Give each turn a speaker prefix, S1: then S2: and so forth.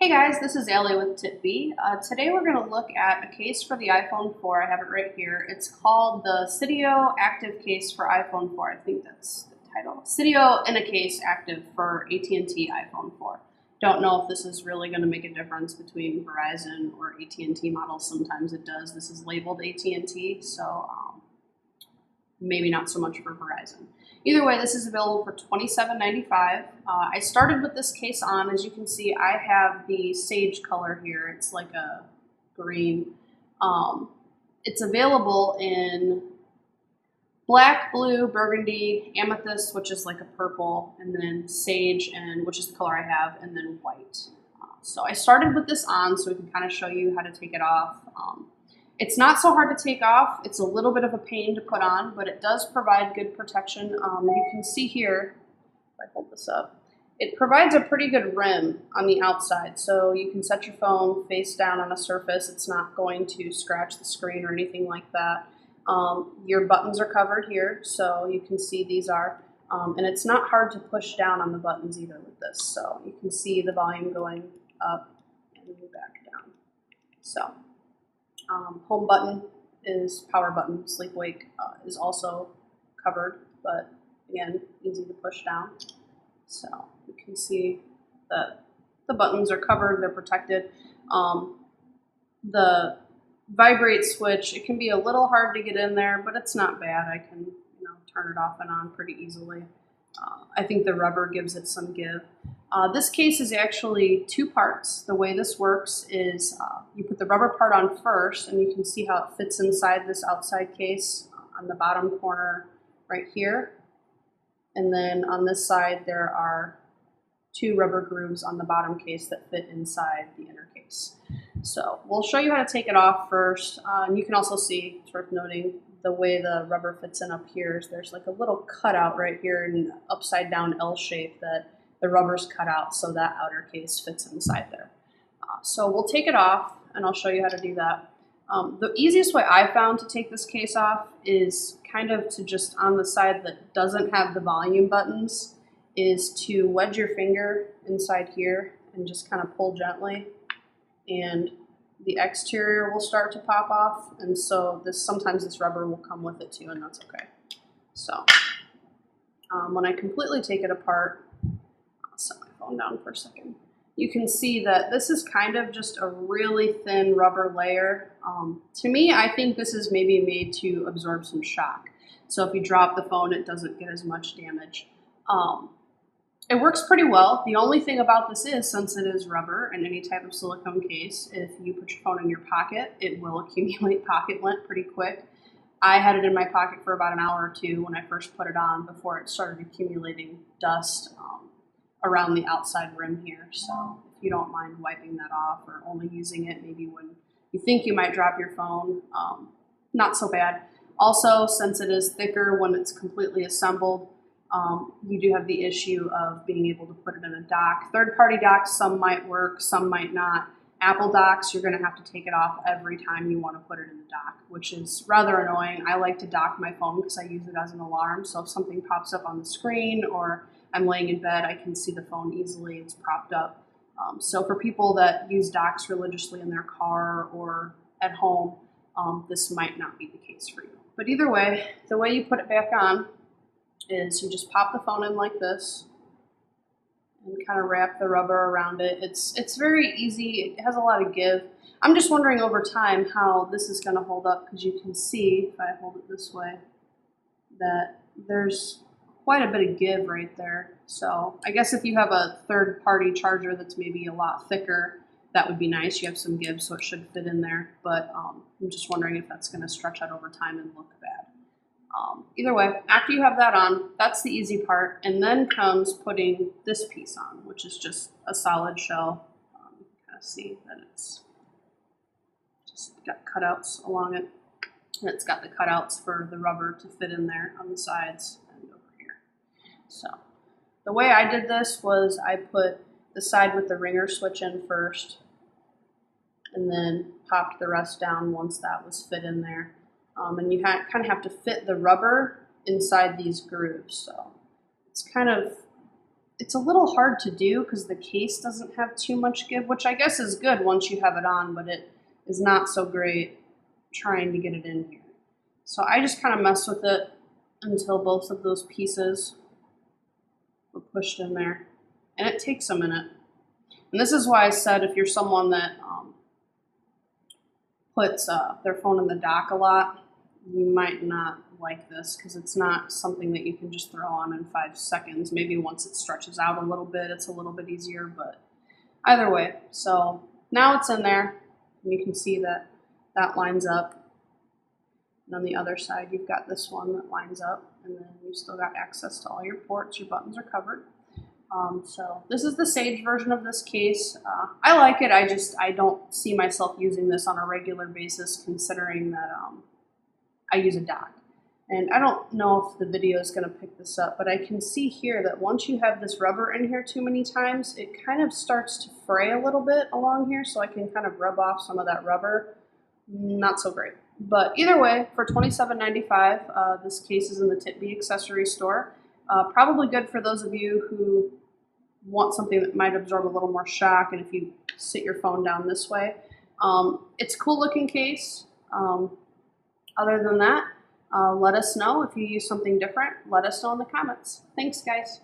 S1: Hey guys, this is Allie with Tip B. Today we're going to look at a case for the iPhone 4. I have it right here. It's called the Seidio Active case for iPhone 4. I think that's the title. Seidio Innocase Active for AT&T iPhone 4. Don't know if this is really going to make a difference between Verizon or AT&T models. Sometimes it does. This is labeled AT&T, so maybe not so much for Verizon. Either way, this is available for $27.95. I started with this case on. As you can see, I have the sage color here. It's like a green. It's available in black, blue, burgundy, amethyst, which is like a purple, and then sage, and which is the color I have, and then white. So I started with this on so we can kind of show you how to take it off. It's not so hard to take off. It's a little bit of a pain to put on, but it does provide good protection. You can see here, if I hold this up, it provides a pretty good rim on the outside. So you can set your phone face down on a surface. It's not going to scratch the screen or anything like that. Your buttons are covered here, so you can see these are. And it's not hard to push down on the buttons either with this. So you can see the volume going up and back down. So. Home button is power button. Sleep wake is also covered, but again, easy to push down. So you can see that the buttons are covered, they're protected. The vibrate switch, it can be a little hard to get in there, but it's not bad. I can turn it off and on pretty easily. I think the rubber gives it some give. This case is actually two parts. The way this works is you put the rubber part on first, and you can see how it fits inside this outside case on the bottom corner right here. And then on this side, there are two rubber grooves on the bottom case that fit inside the inner case. So we'll show you how to take it off first. And you can also see, it's worth noting, the way the rubber fits in up here is there's like a little cutout right here in an upside down L shape that the rubber's cut out so that outer case fits inside there. So we'll take it off and I'll show you how to do that. The easiest way I found to take this case off is kind of to just on the side that doesn't have the volume buttons is to wedge your finger inside here and just kind of pull gently, and the exterior will start to pop off, and so sometimes this rubber will come with it too, and that's okay. So when I completely take it apart, I'll set my phone down for a second. You can see that this is kind of just a really thin rubber layer. To me, I think this is maybe made to absorb some shock. So if you drop the phone, it doesn't get as much damage. It works pretty well. The only thing about this is, since it is rubber and any type of silicone case, if you put your phone in your pocket, it will accumulate pocket lint pretty quick. I had it in my pocket for about an hour or two when I first put it on before it started accumulating dust around the outside rim here. So if you don't mind wiping that off or only using it maybe when you think you might drop your phone, not so bad. Also, since it is thicker when it's completely assembled, you do have the issue of being able to put it in a dock. Third-party docks, some might work, some might not. Apple docks, you're going to have to take it off every time you want to put it in the dock, which is rather annoying. I like to dock my phone because I use it as an alarm. So if something pops up on the screen or I'm laying in bed, I can see the phone easily. It's propped up. So for people that use docks religiously in their car or at home, this might not be the case for you. But either way, the way you put it back on is you just pop the phone in like this and kind of wrap the rubber around it. It's very easy. It has a lot of give. I'm just wondering over time how this is going to hold up, because you can see, if I hold it this way, that there's quite a bit of give right there. So I guess if you have a third-party charger that's maybe a lot thicker, that would be nice. You have some give, so it should fit in there. But I'm just wondering if that's going to stretch out over time and look bad. Either way, after you have that on, that's the easy part, and then comes putting this piece on, which is just a solid shell. You can kind of see that it's just got cutouts along it, and it's got the cutouts for the rubber to fit in there on the sides and over here. So the way I did this was I put the side with the ringer switch in first, and then popped the rest down once that was fit in there. And you kind of have to fit the rubber inside these grooves. So it's it's a little hard to do because the case doesn't have too much give, which I guess is good once you have it on, but it is not so great trying to get it in here. So I just kind of mess with it until both of those pieces were pushed in there. And it takes a minute. And this is why I said if you're someone that puts their phone in the dock a lot, you might not like this because it's not something that you can just throw on in 5 seconds. Maybe once it stretches out a little bit, it's a little bit easier, but either way. So now it's in there, and you can see that that lines up. And on the other side, you've got this one that lines up, and then you've still got access to all your ports. Your buttons are covered. So this is the Sage version of this case. I like it. I don't see myself using this on a regular basis, considering that I use a dock. And I don't know if the video is going to pick this up, but I can see here that once you have this rubber in here too many times, it kind of starts to fray a little bit along here, so I can kind of rub off some of that rubber. Not so great. But either way, for $27.95, this case is in the Tip B accessory store. Probably good for those of you who want something that might absorb a little more shock, and if you sit your phone down this way. It's a cool looking case. Other than that, let us know if you use something different. Let us know in the comments. Thanks, guys.